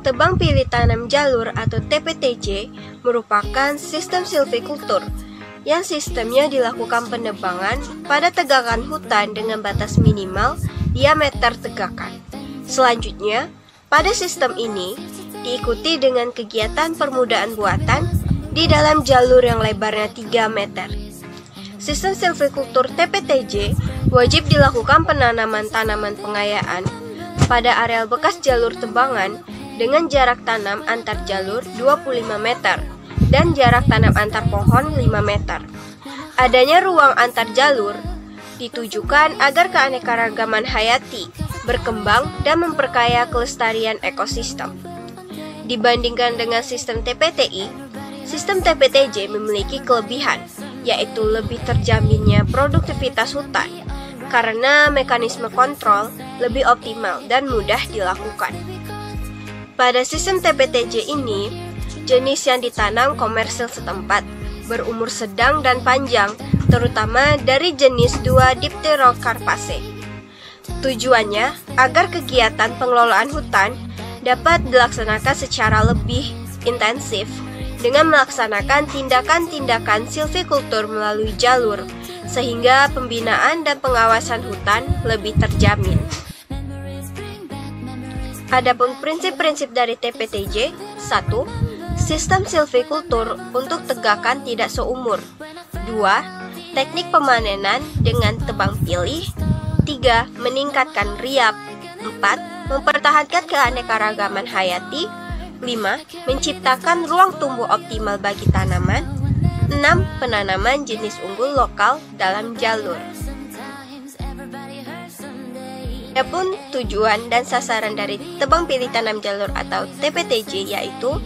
Tebang pilih tanam jalur atau TPTJ merupakan sistem silvikultur yang sistemnya dilakukan penebangan pada tegakan hutan dengan batas minimal diameter tegakan. Selanjutnya, pada sistem ini diikuti dengan kegiatan permudahan buatan di dalam jalur yang lebarnya 3 meter. Sistem silvikultur TPTJ wajib dilakukan penanaman tanaman pengayaan pada areal bekas jalur tebangan dengan jarak tanam antar jalur 25 meter dan jarak tanam antar pohon 5 meter. Adanya ruang antar jalur ditujukan agar keanekaragaman hayati berkembang dan memperkaya kelestarian ekosistem. Dibandingkan dengan sistem TPTI, sistem TPTJ memiliki kelebihan, yaitu lebih terjaminnya produktivitas hutan karena mekanisme kontrol lebih optimal dan mudah dilakukan. Pada sistem TPTJ ini, jenis yang ditanam komersil setempat berumur sedang dan panjang, terutama dari jenis 2 Dipterocarpaceae. Tujuannya agar kegiatan pengelolaan hutan dapat dilaksanakan secara lebih intensif dengan melaksanakan tindakan-tindakan silvikultur melalui jalur, sehingga pembinaan dan pengawasan hutan lebih terjamin. Adapun prinsip-prinsip dari TPTJ: 1. Sistem silvikultur untuk tegakan tidak seumur. 2. Teknik pemanenan dengan tebang pilih. 3. Meningkatkan riap. 4. Mempertahankan keanekaragaman hayati. 5. Menciptakan ruang tumbuh optimal bagi tanaman. 6. Penanaman jenis unggul lokal dalam jalur. Adapun tujuan dan sasaran dari tebang pilih tanam jalur atau TPTJ yaitu: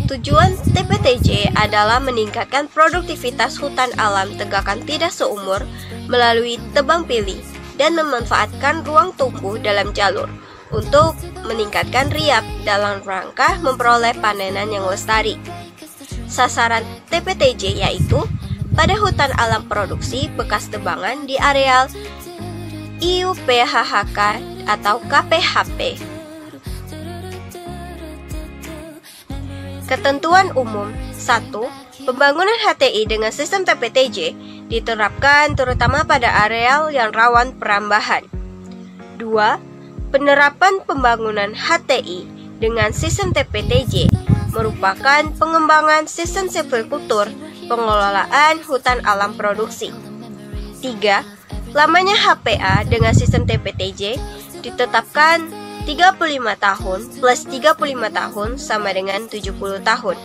tujuan TPTJ adalah meningkatkan produktivitas hutan alam tegakan tidak seumur melalui tebang pilih dan memanfaatkan ruang tumbuh dalam jalur untuk meningkatkan riap dalam rangka memperoleh panenan yang lestari. Sasaran TPTJ yaitu pada hutan alam produksi bekas tebangan di areal IUPHHK atau KPHP. Ketentuan umum: 1. Pembangunan HTI dengan sistem TPTJ diterapkan terutama pada areal yang rawan perambahan. 2. Penerapan pembangunan HTI dengan sistem TPTJ merupakan pengembangan sistem silvikultur pengelolaan hutan alam produksi. 3. Lamanya HPA dengan sistem TPTJ ditetapkan 35 tahun plus 35 tahun sama dengan 70 tahun.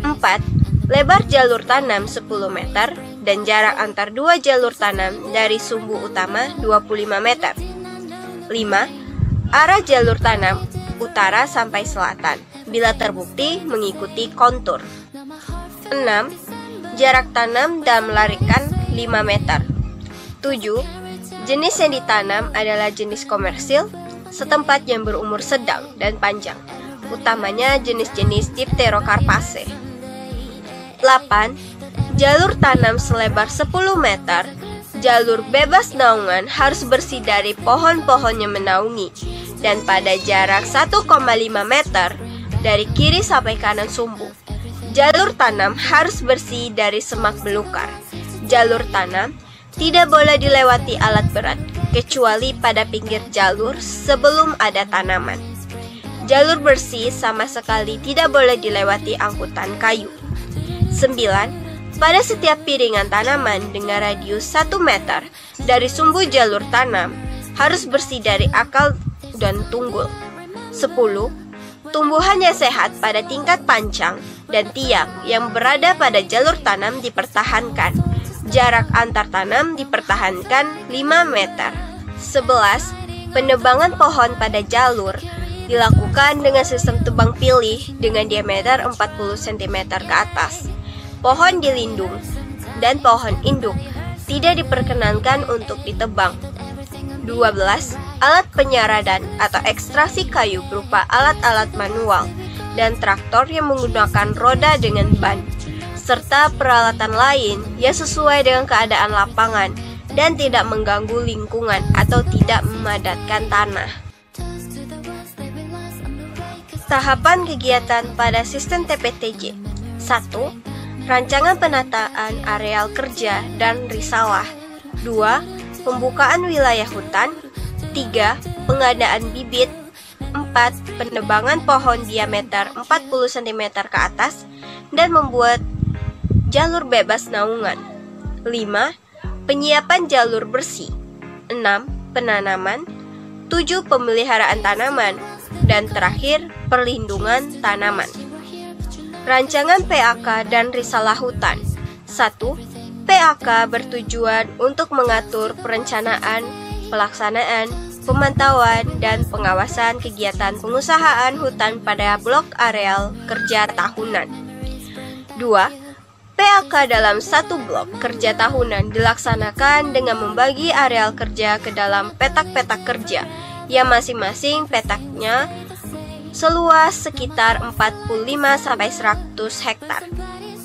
4. Lebar jalur tanam 10 meter dan jarak antar 2 jalur tanam dari sumbu utama 25 meter. 5. Arah jalur tanam utara sampai selatan bila terbukti mengikuti kontur. 6. Jarak tanam dan melarikan 5 meter. 7. Jenis yang ditanam adalah jenis komersil setempat yang berumur sedang dan panjang, utamanya jenis-jenis Dipterocarpaceae. 8. Jalur tanam selebar 10 meter. Jalur bebas naungan harus bersih dari pohon-pohon yang menaungi dan pada jarak 1,5 meter dari kiri sampai kanan sumbu. Jalur tanam harus bersih dari semak belukar. Jalur tanam tidak boleh dilewati alat berat, kecuali pada pinggir jalur sebelum ada tanaman. Jalur bersih sama sekali tidak boleh dilewati angkutan kayu. 9. Pada setiap piringan tanaman dengan radius 1 meter dari sumbu jalur tanam harus bersih dari akar dan tunggul. 10. Tumbuhan yang sehat pada tingkat pancang dan tiang yang berada pada jalur tanam dipertahankan. Jarak antar tanam dipertahankan 5 meter. 11. Penebangan pohon pada jalur dilakukan dengan sistem tebang pilih dengan diameter 40 cm ke atas. Pohon dilindung dan pohon induk tidak diperkenankan untuk ditebang. 12. Alat penyaradan atau ekstraksi kayu berupa alat-alat manual dan traktor yang menggunakan roda dengan ban, serta peralatan lain yang sesuai dengan keadaan lapangan dan tidak mengganggu lingkungan atau tidak memadatkan tanah. Tahapan kegiatan pada sistem TPTJ. 1. Rancangan penataan areal kerja dan risalah. 2. Pembukaan wilayah hutan. 3. Pengadaan bibit. 4. Penebangan pohon diameter 40 cm ke atas dan membuat jalur bebas naungan. 5. Penyiapan jalur bersih. 6. Penanaman. 7. Pemeliharaan tanaman. Dan terakhir, perlindungan tanaman. Rancangan PAK dan risalah hutan. 1. PAK bertujuan untuk mengatur perencanaan, pelaksanaan, pemantauan, dan pengawasan kegiatan pengusahaan hutan pada blok areal kerja tahunan. 2. PAK dalam satu blok kerja tahunan dilaksanakan dengan membagi areal kerja ke dalam petak-petak kerja yang masing-masing petaknya seluas sekitar 45-100 hektar.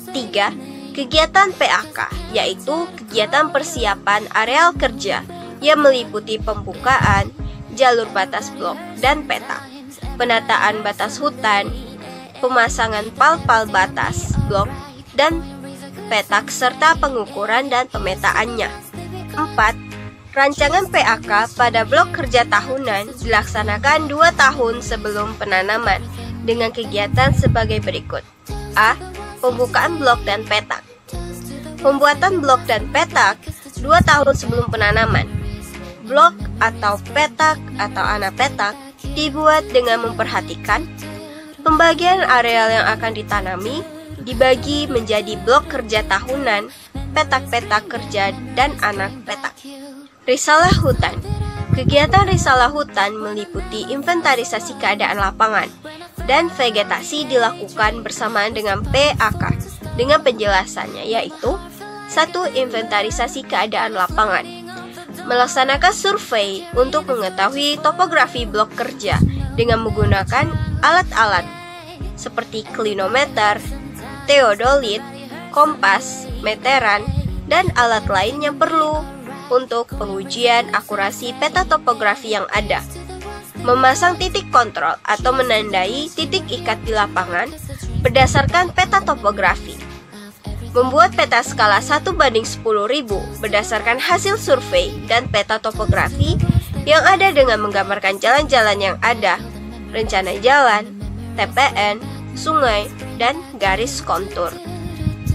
3. Kegiatan PAK, yaitu kegiatan persiapan areal kerja yang meliputi pembukaan, jalur batas blok dan petak, penataan batas hutan, pemasangan pal-pal batas blok dan petak serta pengukuran dan pemetaannya. 4. Rancangan PAK pada blok kerja tahunan dilaksanakan 2 tahun sebelum penanaman dengan kegiatan sebagai berikut. A. Pembukaan blok dan petak. Pembuatan blok dan petak 2 tahun sebelum penanaman. Blok atau petak atau anak petak dibuat dengan memperhatikan pembagian areal yang akan ditanami dibagi menjadi blok kerja tahunan, petak-petak kerja, dan anak petak. Risalah hutan. Kegiatan risalah hutan meliputi inventarisasi keadaan lapangan dan vegetasi dilakukan bersamaan dengan PAK dengan penjelasannya yaitu 1. Inventarisasi keadaan lapangan. Melaksanakan survei untuk mengetahui topografi blok kerja dengan menggunakan alat-alat seperti klinometer, teodolit, kompas, meteran, dan alat lain yang perlu untuk pengujian akurasi peta topografi yang ada. Memasang titik kontrol atau menandai titik ikat di lapangan berdasarkan peta topografi. Membuat peta skala 1:10.000 berdasarkan hasil survei dan peta topografi yang ada dengan menggambarkan jalan-jalan yang ada, rencana jalan, TPN, sungai, dan garis kontur.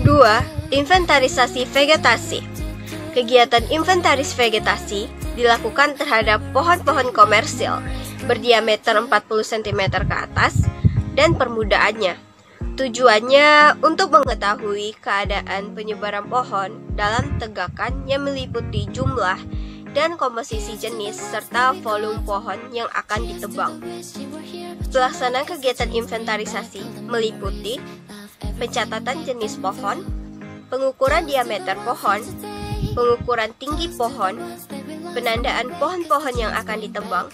2. Inventarisasi vegetasi. Kegiatan inventaris vegetasi dilakukan terhadap pohon-pohon komersil berdiameter 40 cm ke atas dan permudaannya. Tujuannya untuk mengetahui keadaan penyebaran pohon dalam tegakan yang meliputi jumlah dan komposisi jenis serta volume pohon yang akan ditebang. Pelaksanaan kegiatan inventarisasi meliputi pencatatan jenis pohon, pengukuran diameter pohon, pengukuran tinggi pohon, penandaan pohon-pohon yang akan ditebang,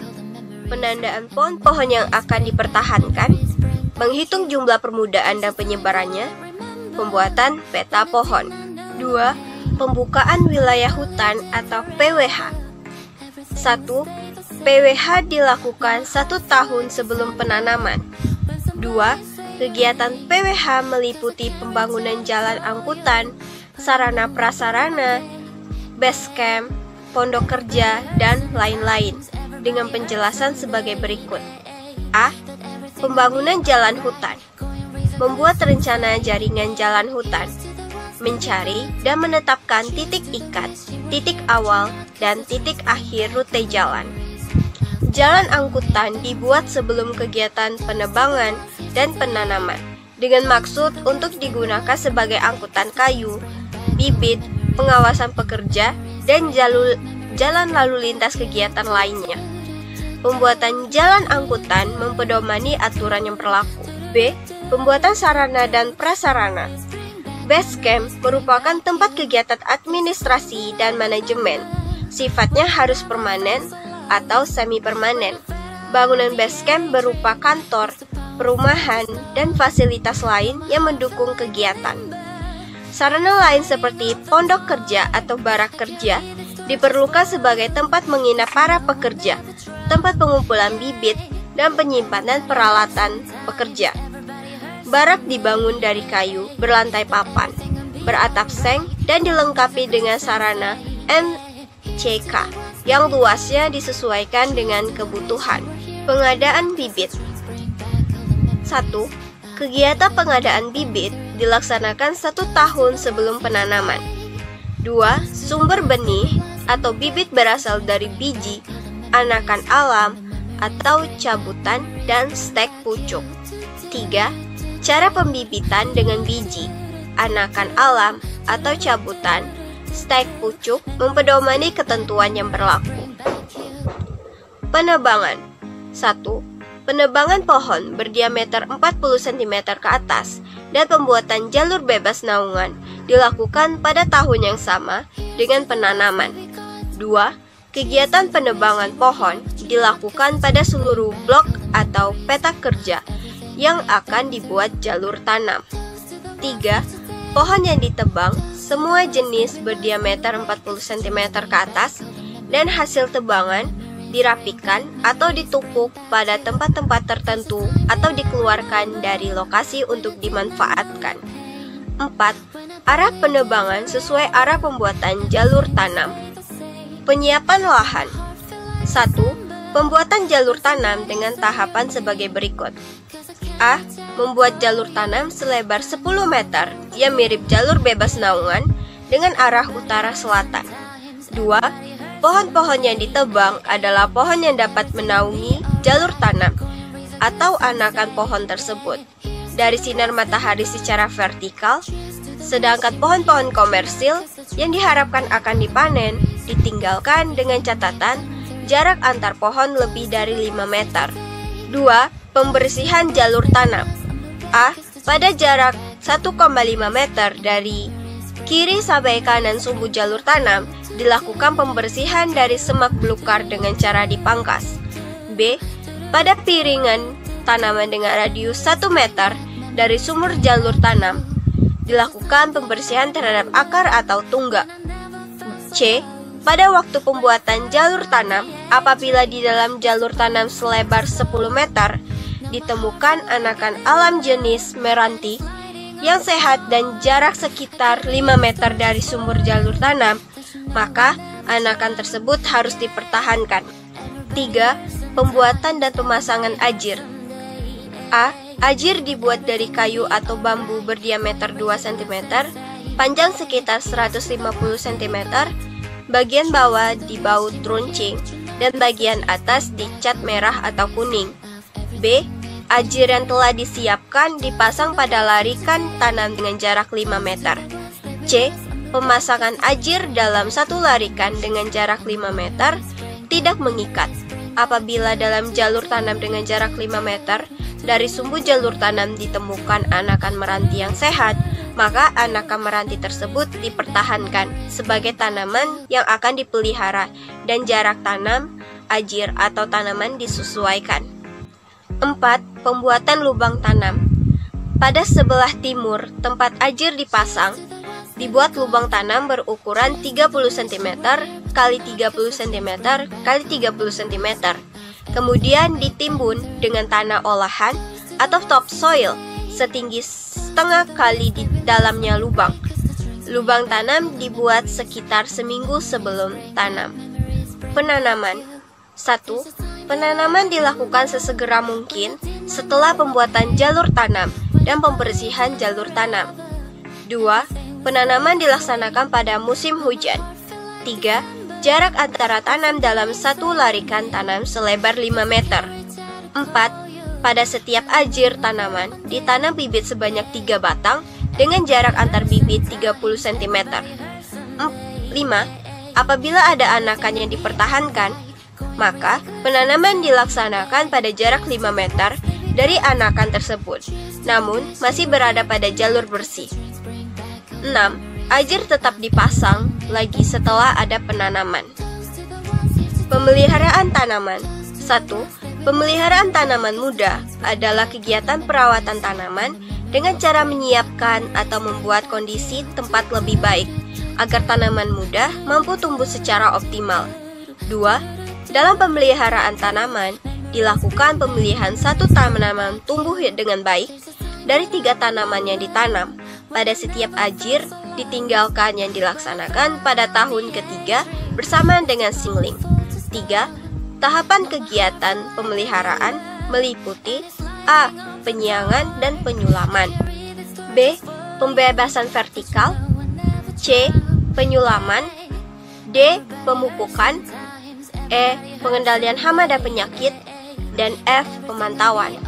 penandaan pohon-pohon yang akan dipertahankan, menghitung jumlah permudaan dan penyebarannya, pembuatan peta pohon. 2. Pembukaan wilayah hutan atau PWH. 1. PWH dilakukan 1 tahun sebelum penanaman. 2. Kegiatan PWH meliputi pembangunan jalan angkutan, sarana prasarana, base camp, pondok kerja, dan lain-lain dengan penjelasan sebagai berikut. A. Pembangunan jalan hutan. Membuat rencana jaringan jalan hutan. Mencari dan menetapkan titik ikat, titik awal, dan titik akhir rute jalan. Jalan angkutan dibuat sebelum kegiatan penebangan dan penanaman dengan maksud untuk digunakan sebagai angkutan kayu, bibit, pengawasan pekerja, dan jalan lalu lintas kegiatan lainnya. Pembuatan jalan angkutan mempedomani aturan yang berlaku. B. Pembuatan sarana dan prasarana. Base camp merupakan tempat kegiatan administrasi dan manajemen. Sifatnya harus permanen atau semi-permanen. Bangunan base camp berupa kantor, perumahan, dan fasilitas lain yang mendukung kegiatan. Sarana lain seperti pondok kerja atau barak kerja diperlukan sebagai tempat menginap para pekerja, tempat pengumpulan bibit, dan penyimpanan peralatan pekerja. Barak dibangun dari kayu berlantai papan, beratap seng, dan dilengkapi dengan sarana MCK yang luasnya disesuaikan dengan kebutuhan. Pengadaan bibit. 1. Kegiatan pengadaan bibit dilaksanakan 1 tahun sebelum penanaman. 2. Sumber benih atau bibit berasal dari biji, anakan alam atau cabutan, dan stek pucuk. 3. Cara pembibitan dengan biji, anakan alam atau cabutan, stek pucuk mempedomani ketentuan yang berlaku. Penebangan. 1. Penebangan pohon berdiameter 40 cm ke atas dan pembuatan jalur bebas naungan dilakukan pada tahun yang sama dengan penanaman. 2. Kegiatan penebangan pohon dilakukan pada seluruh blok atau peta kerja yang akan dibuat jalur tanam. 3. Pohon yang ditebang semua jenis berdiameter 40 cm ke atas dan hasil tebangan dirapikan atau ditumpuk pada tempat-tempat tertentu atau dikeluarkan dari lokasi untuk dimanfaatkan. 4. Arah penebangan sesuai arah pembuatan jalur tanam. Penyiapan lahan. 1. Pembuatan jalur tanam dengan tahapan sebagai berikut. A. Membuat jalur tanam selebar 10 meter yang mirip jalur bebas naungan dengan arah utara-selatan. 2. Pohon-pohon yang ditebang adalah pohon yang dapat menaungi jalur tanam atau anakan pohon tersebut dari sinar matahari secara vertikal, sedangkan pohon-pohon komersil yang diharapkan akan dipanen ditinggalkan dengan catatan jarak antar pohon lebih dari 5 meter. 2. Pembersihan jalur tanam. A. Pada jarak 1,5 meter dari kiri sampai kanan sumbu jalur tanam, dilakukan pembersihan dari semak belukar dengan cara dipangkas. B. Pada piringan tanaman dengan radius 1 meter dari sumur jalur tanam, dilakukan pembersihan terhadap akar atau tunggak. C. Pada waktu pembuatan jalur tanam, apabila di dalam jalur tanam selebar 10 meter, ditemukan anakan alam jenis meranti yang sehat dan jarak sekitar 5 meter dari sumur jalur tanam, maka anakan tersebut harus dipertahankan. 3. Pembuatan dan pemasangan ajir. A. Ajir dibuat dari kayu atau bambu berdiameter 2 cm, panjang sekitar 150 cm, bagian bawah dibaut runcing, dan bagian atas dicat merah atau kuning. B. Ajir yang telah disiapkan dipasang pada larikan tanam dengan jarak 5 meter. C. Pemasangan ajir dalam satu larikan dengan jarak 5 meter tidak mengikat. Apabila dalam jalur tanam dengan jarak 5 meter dari sumbu jalur tanam ditemukan anakan meranti yang sehat, maka anakan meranti tersebut dipertahankan sebagai tanaman yang akan dipelihara dan jarak tanam, ajir atau tanaman disesuaikan. 4. Pembuatan lubang tanam. Pada sebelah timur tempat ajir dipasang, dibuat lubang tanam berukuran 30 cm x 30 cm x 30 cm. Kemudian ditimbun dengan tanah olahan atau topsoil setinggi setengah kali di dalamnya lubang. Lubang tanam dibuat sekitar seminggu sebelum tanam. Penanaman. 1. Penanaman dilakukan sesegera mungkin setelah pembuatan jalur tanam dan pembersihan jalur tanam. 2. Penanaman dilaksanakan pada musim hujan. 3. Jarak antara tanam dalam satu larikan tanam selebar 5 meter. 4. Pada setiap ajir tanaman ditanam bibit sebanyak 3 batang dengan jarak antar bibit 30 cm. 5. Apabila ada anakan yang dipertahankan, maka penanaman dilaksanakan pada jarak 5 meter dari anakan tersebut, namun masih berada pada jalur bersih. 6. Ajir tetap dipasang lagi setelah ada penanaman. Pemeliharaan tanaman. 1. Pemeliharaan tanaman muda adalah kegiatan perawatan tanaman dengan cara menyiapkan atau membuat kondisi tempat lebih baik agar tanaman muda mampu tumbuh secara optimal. 2. Dalam pemeliharaan tanaman, Dilakukan pemilihan satu tanaman tumbuh dengan baik dari 3 tanaman yang ditanam. Pada setiap ajir ditinggalkan yang dilaksanakan pada tahun ketiga bersamaan dengan singling. 3. Tahapan kegiatan pemeliharaan meliputi A. Penyiangan dan penyulaman, B. Pembebasan vertikal, C. Penyulaman, D. Pemupukan, E. Pengendalian hama dan penyakit, dan F. Pemantauan.